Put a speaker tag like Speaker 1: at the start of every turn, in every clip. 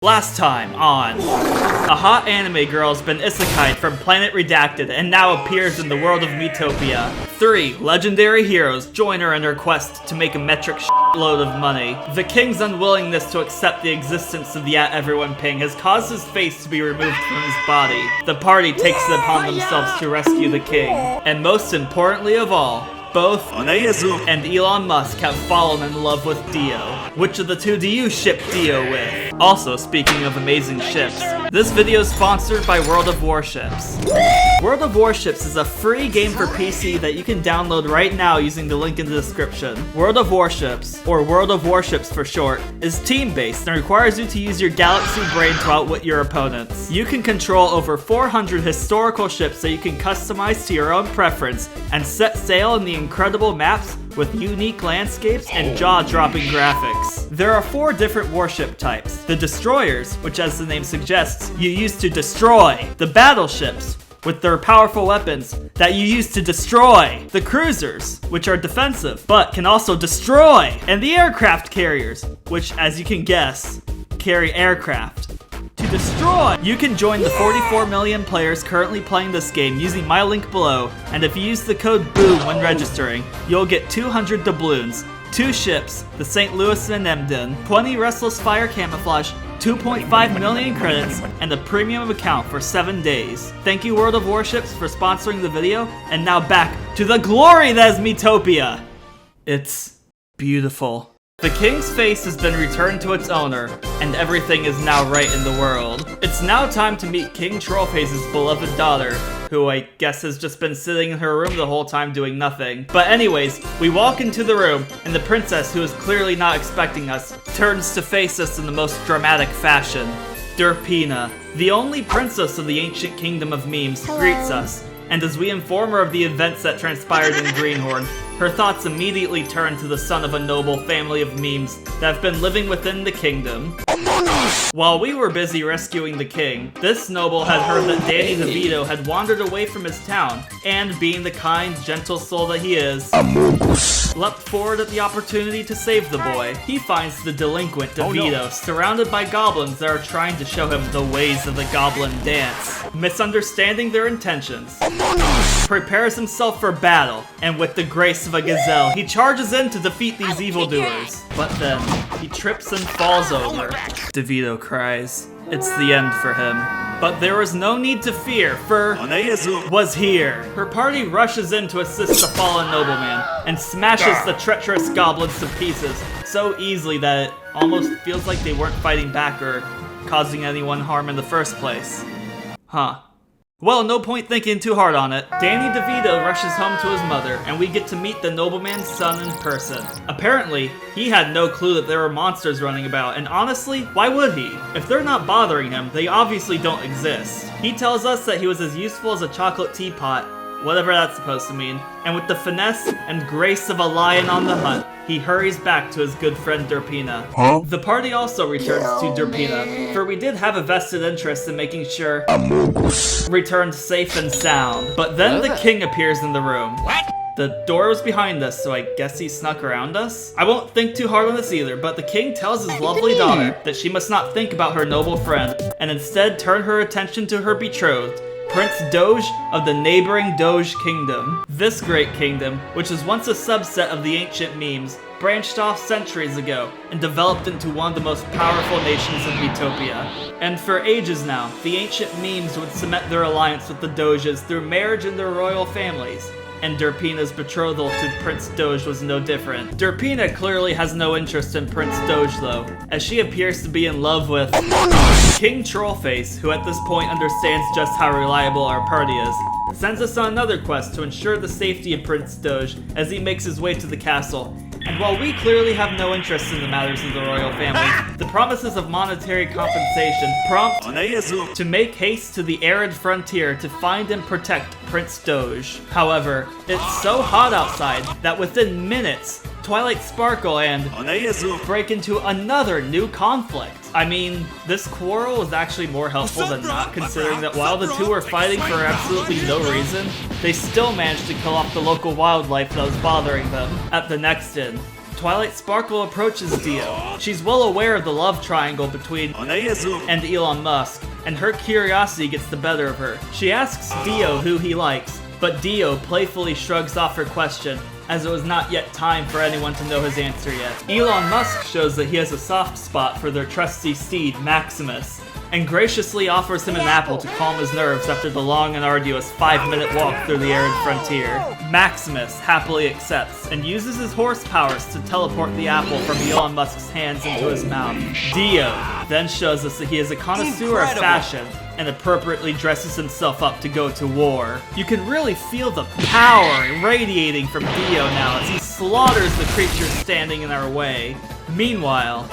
Speaker 1: Last time on... A hot anime girl has been isekai'd from Planet Redacted and now appears in the world of Miitopia. 3 legendary heroes join her in her quest to make a metric load of money. The king's unwillingness to accept the existence of the Everyone ping has caused his face to be removed from his body. The party takes it upon themselves to rescue the king. And most importantly of all, both and Elon Musk have fallen in love with Dio. Which of the two do you ship Dio with? Also, speaking of amazing ships, this video is sponsored by World of Warships. World of Warships is a free game for PC that you can download right now using the link in the description. World of Warships, or World of Warships for short, is team-based and requires you to use your galaxy brain to outwit your opponents. You can control over 400 historical ships that you can customize to your own preference and set sail in the incredible maps with unique landscapes and jaw-dropping graphics. There are 4 different warship types. The destroyers, which as the name suggests, you use to destroy. The battleships, with their powerful weapons that you use to destroy. The cruisers, which are defensive, but can also destroy. And the aircraft carriers, which as you can guess, carry aircraft to destroy. You can join the 44 million players currently playing this game using my link below, and if you use the code BOOM when registering, you'll get 200 doubloons, 2 ships, the St. Louis and Emden, 20 Restless fire camouflage, 2.5 million credits, and a premium account for 7 days. Thank you World of Warships for sponsoring the video, and now back to the glory that is Miitopia! It's beautiful. The king's face has been returned to its owner, and everything is now right in the world. It's now time to meet King Trollface's beloved daughter, who I guess has just been sitting in her room the whole time doing nothing. But anyways, we walk into the room, and the princess, who is clearly not expecting us, turns to face us in the most dramatic fashion. Derpina, the only princess of the ancient kingdom of memes, greets us, and as we inform her of the events that transpired in Greenhorn, her thoughts immediately turn to the son of a noble family of memes that have been living within the kingdom. While we were busy rescuing the king, this noble had heard that Danny DeVito had wandered away from his town, and being the kind, gentle soul that he is, Amogus leapt forward at the opportunity to save the boy. He finds the delinquent DeVito surrounded by goblins that are trying to show him the ways of the goblin dance. Misunderstanding their intentions, prepares himself for battle, and with the grace of a gazelle, he charges in to defeat these evildoers. But then, he trips and falls over. DeVito cries. It's the end for him. But there was no need to fear, for was here. Her party rushes in to assist the fallen nobleman, and smashes the treacherous goblins to pieces so easily that it almost feels like they weren't fighting back or causing anyone harm in the first place. Huh. Well, no point thinking too hard on it. Danny DeVito rushes home to his mother, and we get to meet the nobleman's son in person. Apparently, he had no clue that there were monsters running about, and honestly, why would he? If they're not bothering him, they obviously don't exist. He tells us that he was as useful as a chocolate teapot, whatever that's supposed to mean, and with the finesse and grace of a lion on the hunt, he hurries back to his good friend Derpina. The party also returns to Derpina, for we did have a vested interest in making sure Amogus returned safe and sound. But then the king appears in the room. The door was behind us, so I guess he snuck around us? I won't think too hard on this either, but the king tells his lovely daughter that she must not think about her noble friend, and instead turn her attention to her betrothed, Prince Doge of the neighboring Doge Kingdom. This great kingdom, which was once a subset of the ancient memes, branched off centuries ago and developed into one of the most powerful nations of Metopia. And for ages now, the ancient memes would cement their alliance with the Doges through marriage in their royal families. And Derpina's betrothal to Prince Doge was no different. Derpina clearly has no interest in Prince Doge though, as she appears to be in love with King Trollface, who at this point understands just how reliable our party is, sends us on another quest to ensure the safety of Prince Doge as he makes his way to the castle. And while we clearly have no interest in the matters of the royal family, the promises of monetary compensation prompt to make haste to the arid frontier to find and protect Prince Doge. However, it's so hot outside that within minutes, Twilight Sparkle and break into another new conflict. I mean, this quarrel was actually more helpful than not, considering that while the two were fighting for absolutely no reason, they still managed to kill off the local wildlife that was bothering them. At the next inn, Twilight Sparkle approaches Dio. She's well aware of the love triangle between and Elon Musk, and her curiosity gets the better of her. She asks Dio who he likes, but Dio playfully shrugs off her question, as it was not yet time for anyone to know his answer yet. Elon Musk shows that he has a soft spot for their trusty steed, Maximus, and graciously offers him an apple to calm his nerves after the long and arduous 5-minute walk through the arid frontier. Maximus happily accepts and uses his horse powers to teleport the apple from Elon Musk's hands into his mouth. Dio then shows us that he is a connoisseur of fashion and appropriately dresses himself up to go to war. You can really feel the power radiating from Dio now as he slaughters the creatures standing in our way. Meanwhile,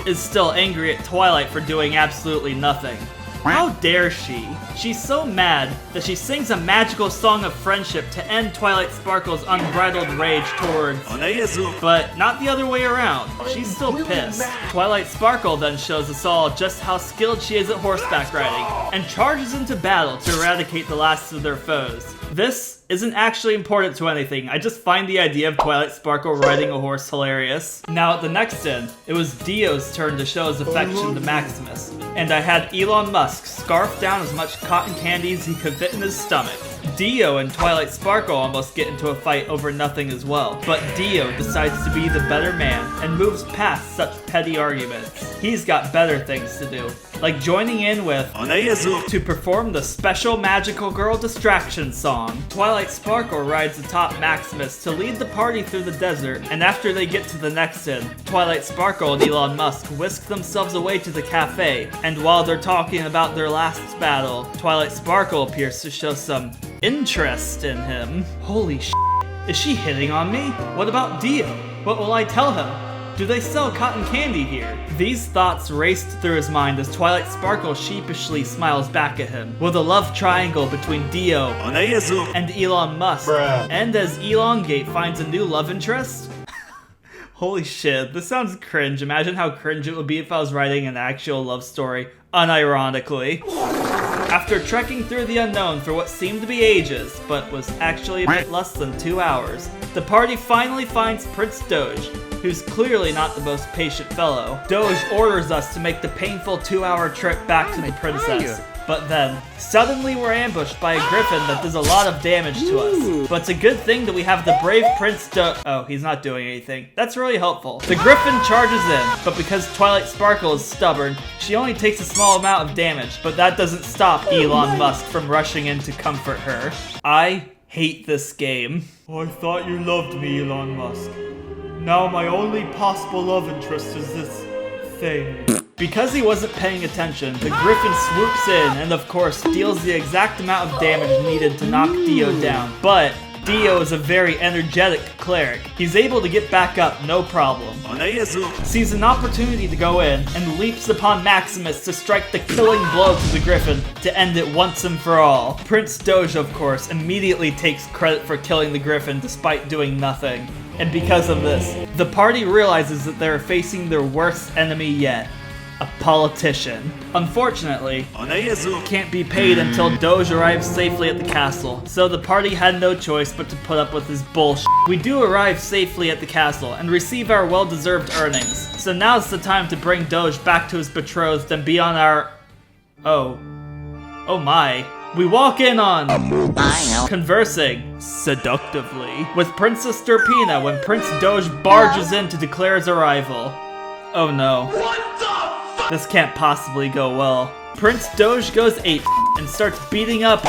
Speaker 1: is still angry at Twilight for doing absolutely nothing. How dare she? She's so mad that she sings a magical song of friendship to end Twilight Sparkle's unbridled rage towards, but not the other way around. She's still pissed. Twilight Sparkle then shows us all just how skilled she is at horseback riding, and charges into battle to eradicate the last of their foes. This isn't actually important to anything, I just find the idea of Twilight Sparkle riding a horse hilarious. Now at the next end, it was Dio's turn to show his affection to Maximus, and I had Elon Musk scarf down as much cotton candy as he could fit in his stomach. Dio and Twilight Sparkle almost get into a fight over nothing as well, but Dio decides to be the better man and moves past such petty arguments. He's got better things to do, like joining in with to perform the special magical girl distraction song. Twilight Sparkle rides atop Maximus to lead the party through the desert, and after they get to the next inn, Twilight Sparkle and Elon Musk whisk themselves away to the cafe, and while they're talking about their last battle, Twilight Sparkle appears to show some interest in him. Holy sh**, is she hitting on me? What about Dio? What will I tell him? Do they sell cotton candy here? These thoughts raced through his mind as Twilight Sparkle sheepishly smiles back at him. Will the love triangle between Dio and Elon Musk end as Elongate finds a new love interest? Holy shit, this sounds cringe. Imagine how cringe it would be if I was writing an actual love story, unironically. After trekking through the unknown for what seemed to be ages, but was actually a bit less than 2 hours, the party finally finds Prince Doge, who's clearly not the most patient fellow. Doge orders us to make the painful 2-hour trip back to the princess. But then, suddenly we're ambushed by a griffin that does a lot of damage to us. But it's a good thing that we have the brave Prince Doge. Oh, he's not doing anything. That's really helpful. The griffin charges in, but because Twilight Sparkle is stubborn, she only takes a small amount of damage. But that doesn't stop Elon Musk from rushing in to comfort her. I hate this game. Oh, I thought you loved me, Elon Musk. Now my only possible love interest is this thing. Because he wasn't paying attention, the griffin swoops in and of course deals the exact amount of damage needed to knock Dio down. But Dio is a very energetic cleric. He's able to get back up, no problem. Sees an opportunity to go in and leaps upon Maximus to strike the killing blow to the griffin to end it once and for all. Prince Doge, of course, immediately takes credit for killing the griffin despite doing nothing. And because of this, the party realizes that they're facing their worst enemy yet. A politician. Unfortunately, can't be paid until Doge arrives safely at the castle, so the party had no choice but to put up with his bullshit. We do arrive safely at the castle and receive our well-deserved earnings, so now's the time to bring Doge back to his betrothed and be on our... Oh my. We walk in on conversing seductively with Princess Derpina when Prince Doge barges in to declare his arrival. Oh no. This can't possibly go well. Prince Doge goes ape and starts beating up,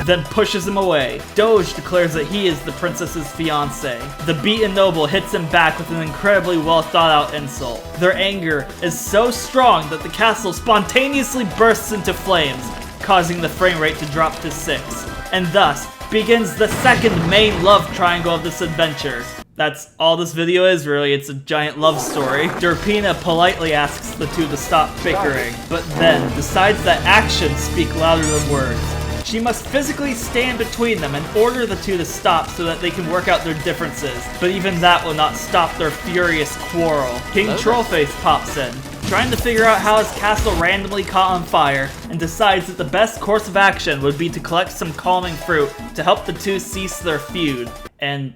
Speaker 1: then pushes him away. Doge declares that he is the princess's fiancé. The beaten noble hits him back with an incredibly well thought out insult. Their anger is so strong that the castle spontaneously bursts into flames, causing the frame rate to drop to 6. And thus begins the second main love triangle of this adventure. That's all this video is, really. It's a giant love story. Derpina politely asks the two to stop bickering, but then decides that actions speak louder than words. She must physically stand between them and order the two to stop so that they can work out their differences, but even that will not stop their furious quarrel. King Trollface pops in, trying to figure out how his castle randomly caught on fire, and decides that the best course of action would be to collect some calming fruit to help the two cease their feud, and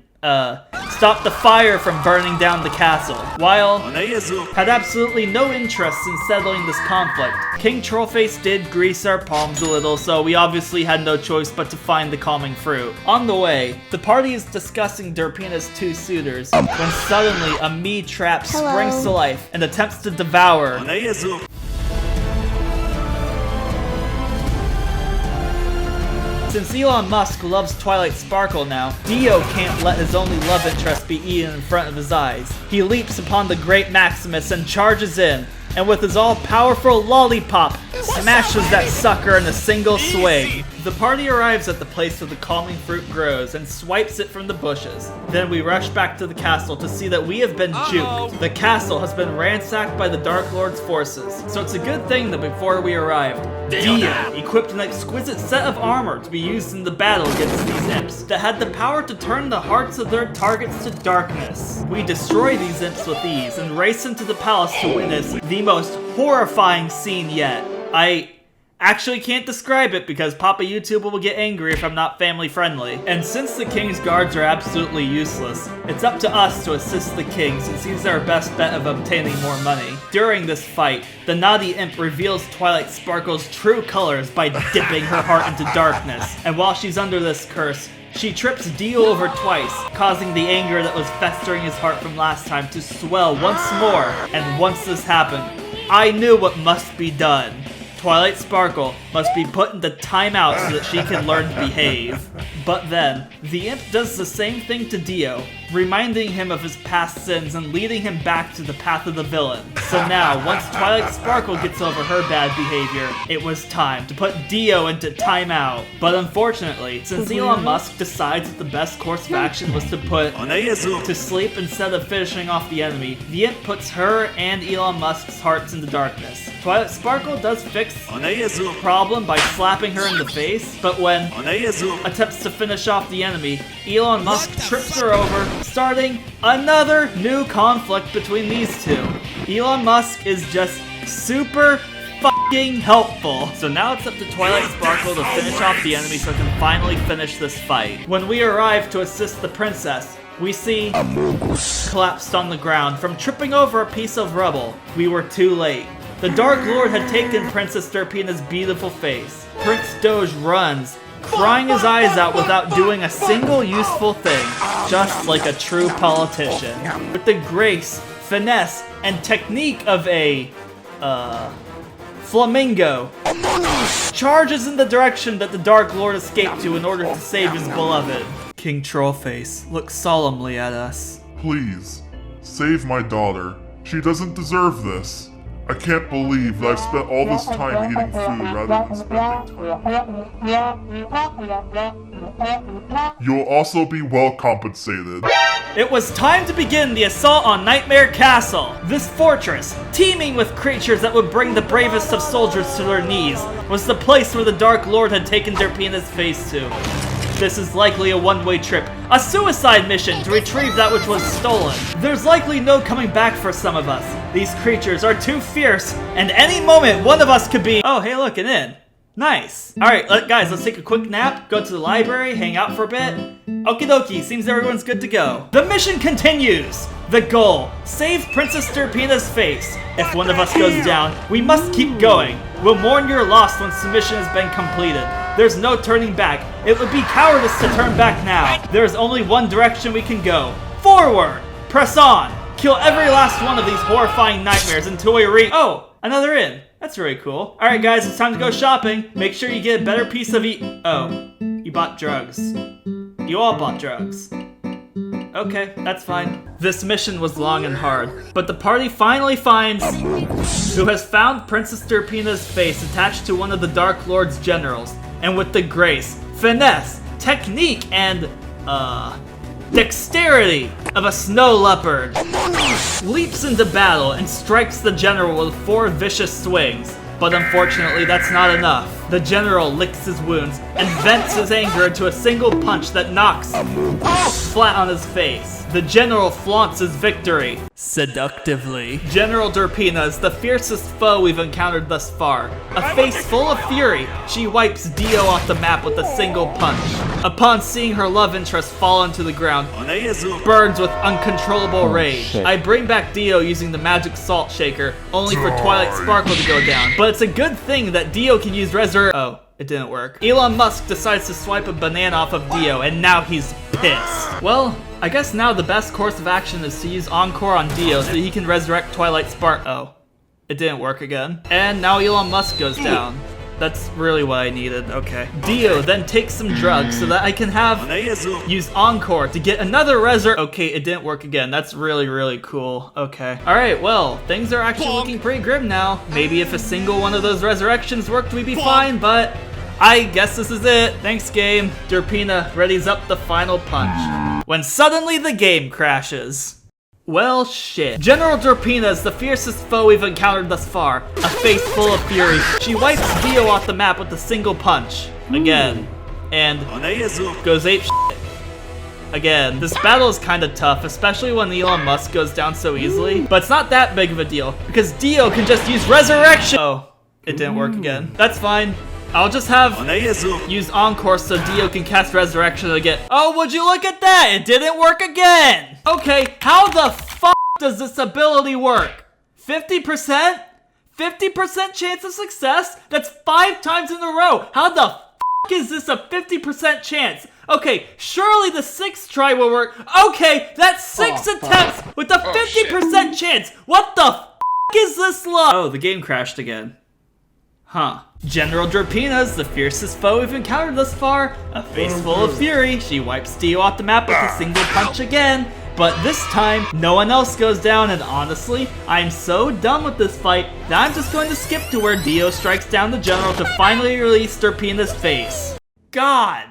Speaker 1: stop stop the fire from burning down the castle. While had absolutely no interest in settling this conflict, King Trollface did grease our palms a little, so we obviously had no choice but to find the calming fruit. On the way, the party is discussing Derpina's 2 suitors, when suddenly a Mii trap springs to life and attempts to devour. Since Elon Musk loves Twilight Sparkle now, Dio can't let his only love interest be eaten in front of his eyes. He leaps upon the Great Maximus and charges in, and with his all-powerful lollipop, smashes that sucker in a single swing. The party arrives at the place where the calming fruit grows and swipes it from the bushes. Then we rush back to the castle to see that we have been juked. The castle has been ransacked by the Dark Lord's forces, so it's a good thing that before we arrived, Dio equipped an exquisite set of armor to be used in the battle against these imps that had the power to turn the hearts of their targets to darkness. We destroy these imps with ease and race into the palace to witness the most horrifying scene yet. I actually can't describe it because Papa YouTube will get angry if I'm not family friendly. And since the king's guards are absolutely useless, it's up to us to assist the king since he's our best bet of obtaining more money. During this fight, the naughty imp reveals Twilight Sparkle's true colors by dipping her heart into darkness. And while she's under this curse, she trips Dio over twice, causing the anger that was festering his heart from last time to swell once more. And once this happened, I knew what must be done. Twilight Sparkle must be put into timeout so that she can learn to behave. But then, the imp does the same thing to Dio, reminding him of his past sins and leading him back to the path of the villain. So now, once Twilight Sparkle gets over her bad behavior, it was time to put Dio into timeout. But unfortunately, since Elon Musk decides that the best course of action was to put to sleep instead of finishing off the enemy, the imp puts her and Elon Musk's hearts into darkness. Twilight Sparkle does fix the problem by slapping her in the face, but when attempts to finish off the enemy, Elon Musk trips her over, starting another new conflict between these two. Elon Musk is just super fucking helpful. So now it's up to Twilight Sparkle to finish off the enemy so it can finally finish this fight. When we arrive to assist the princess, we see Amogus collapsed on the ground from tripping over a piece of rubble. We were too late. The Dark Lord had taken Princess Derpina's beautiful face. Prince Doge runs, crying his eyes out without doing a single useful thing, just like a true politician. With the grace, finesse, and technique of a, flamingo, charges in the direction that the Dark Lord escaped to in order to save his beloved. King Trollface looks solemnly at us.
Speaker 2: Please, save my daughter. She doesn't deserve this. I can't believe that I've spent all this time eating food rather than spending time. You'll also be well compensated.
Speaker 1: It was time to begin the assault on Nightmare Castle. This fortress, teeming with creatures that would bring the bravest of soldiers to their knees, was the place where the Dark Lord had taken Derpina's face to. This is likely a one-way trip, a suicide mission to retrieve that which was stolen. There's likely no coming back for some of us. These creatures are too fierce, and any moment one of us could be— oh, hey look, an inn. Nice. Alright, guys, let's take a quick nap, go to the library, hang out for a bit. Okie dokie, seems everyone's good to go. The mission continues! The goal, save Princess Derpina's face. If one of us goes down, we must keep going. We'll mourn your loss once the mission has been completed. There's no turning back. It would be cowardice to turn back now. There is only one direction we can go. Forward! Press on! Kill every last one of these horrifying nightmares until we reach— oh, another inn. That's very cool. Alright guys, it's time to go shopping. Make sure you get a better piece of oh, you bought drugs. You all bought drugs. Okay, that's fine. This mission was long and hard, but the party finally finds who has found Princess Derpina's face attached to one of the Dark Lord's generals, and with the grace, finesse, technique, and dexterity of a snow leopard, leaps into battle and strikes the general with 4 vicious swings. But unfortunately, that's not enough. The general licks his wounds and vents his anger into a single punch that knocks flat on his face. The general flaunts his victory. Seductively. General Derpina is the fiercest foe we've encountered thus far. A face full of fury, she wipes Dio off the map with a single punch. Upon seeing her love interest fall onto the ground, burns with uncontrollable rage. I bring back Dio using the magic salt shaker, only for Twilight Sparkle to go down. But it's a good thing that Dio can use Oh, it didn't work. Elon Musk decides to swipe a banana off of Dio, and now he's pissed. Well, I guess now the best course of action is to use Encore on Dio so that he can resurrect Twilight Spark. Oh, it didn't work again. And now Elon Musk goes down. That's really what I needed, okay. Dio then takes some drugs so that I can use Encore to get another Okay, it didn't work again. That's really, really cool. Okay. Alright, well, things are actually looking pretty grim now. Maybe if a single one of those resurrections worked, we'd be fine, but I guess this is it. Thanks, game. Derpina readies up the final punch. When suddenly the game crashes. Well, shit. General Derpina is the fiercest foe we've encountered thus far. A face full of fury. She wipes Dio off the map with a single punch. Again. And goes ape shit. Again. This battle is kinda tough, especially when Elon Musk goes down so easily. But it's not that big of a deal, because Dio can just use Resurrection! Oh, it didn't work again. That's fine. I'll just use Encore so Dio can cast Resurrection again. Oh, would you look at that? It didn't work again! Okay, how the fuck does this ability work? 50%? 50% chance of success? That's 5 times in a row! How the fuck is this a 50% chance? Okay, surely the 6th try will work. Okay, that's 6 attempts with a 50% chance! What the fuck is this luck? Oh, the game crashed again. Huh. General Derpina is the fiercest foe we've encountered thus far. A face full of fury, she wipes Dio off the map with a single punch again. But this time, no one else goes down, and honestly, I'm so done with this fight that I'm just going to skip to where Dio strikes down the general to finally release Derpina's face. God!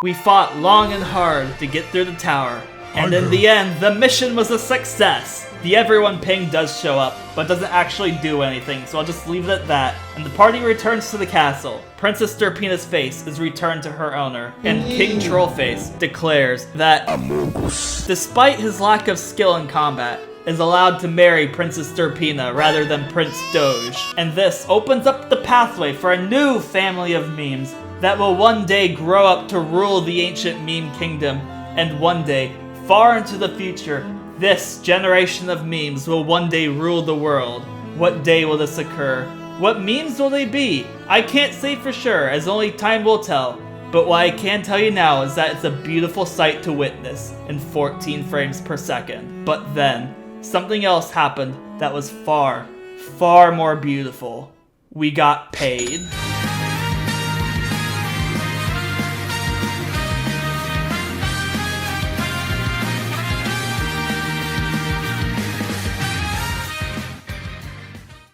Speaker 1: We fought long and hard to get through the tower, and in the end, the mission was a success. The everyone ping does show up, but doesn't actually do anything, so I'll just leave it at that. And the party returns to the castle. Princess Derpina's face is returned to her owner, and King Trollface declares that Amogus, despite his lack of skill in combat, is allowed to marry Princess Derpina rather than Prince Doge. And this opens up the pathway for a new family of memes that will one day grow up to rule the ancient meme kingdom, and one day, far into the future, this generation of memes will one day rule the world. What day will this occur? What memes will they be? I can't say for sure, as only time will tell. But what I can tell you now is that it's a beautiful sight to witness in 14 frames per second. But then, something else happened that was far, far more beautiful. We got paid.